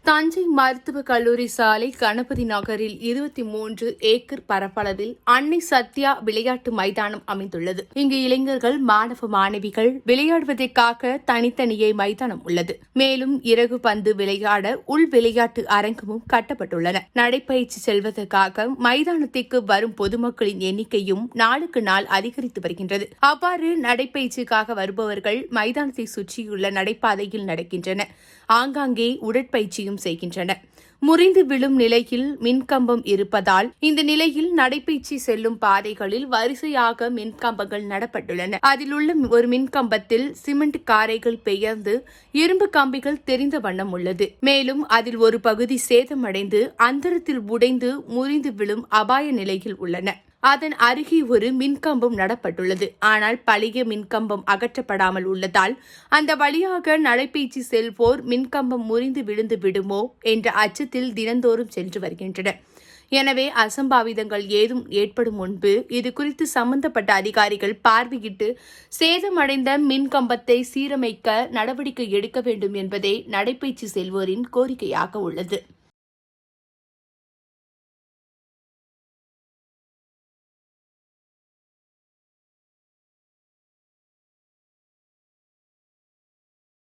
தஞ்சை மருத்துவக் கல்லூரி சாலை கணபதி நகரில் 23 ஏக்கர் பரப்பளவில் அன்னை சத்யா விளையாட்டு மைதானம் அமைந்துள்ளது. இங்கு இளைஞர்கள், மாணவ மாணவிகள் விளையாடுவதற்காக தனித்தனியே மைதானம் உள்ளது. மேலும் இறகு பந்து விளையாட உள் விளையாட்டு அரங்கமும் கட்டப்பட்டுள்ளன. நடைபயிற்சி செல்வதற்காக மைதானத்திற்கு வரும் பொதுமக்களின் எண்ணிக்கையும் நாளுக்கு நாள் அதிகரித்து வருகின்றது. அவ்வாறு நடைபயிற்சிக்காக வருபவர்கள் மைதானத்தை சுற்றியுள்ள நடைபாதையில் நடக்கின்றனர். ஆங்காங்கே உடற்பயிற்சியும் செய்கின்றனர். முறிந்து விழும் நிலையில் மின்கம்பம் இருப்பதால் இந்த நிலையில் நடைபயிற்சி செல்லும் பாதைகளில் வரிசையாக மின்கம்பங்கள் நடப்பட்டுள்ளன. அதில் உள்ள ஒரு மின்கம்பத்தில் சிமெண்ட் காரைகள் பெயர்ந்து இரும்பு கம்பிகள் தெரிந்த வண்ணம் உள்ளது. மேலும் அதில் ஒரு பகுதி சேதமடைந்து அந்தரத்தில் உடைந்து முறிந்து விழும் அபாய நிலையில் உள்ளன. அதன் அருகே ஒரு மின்கம்பம் நடப்பட்டுள்ளது. ஆனால் பழைய மின்கம்பம் அகற்றப்படாமல் உள்ளதால் அந்த வழியாக நடைபயிற்சி செல்வோர் மின்கம்பம் முறிந்து விழுந்து விடுமோ என்ற அச்சத்தில் தினந்தோறும் சென்று வருகின்றனர். எனவே அசம்பாவிதங்கள் ஏதும் ஏற்படும் முன்பு இதுகுறித்து சம்பந்தப்பட்ட அதிகாரிகள் பார்வையிட்டு சேதமடைந்த மின்கம்பத்தை சீரமைக்க நடவடிக்கை எடுக்க வேண்டும் என்பதே நடைபயிற்சி செல்வோரின் கோரிக்கையாக உள்ளது.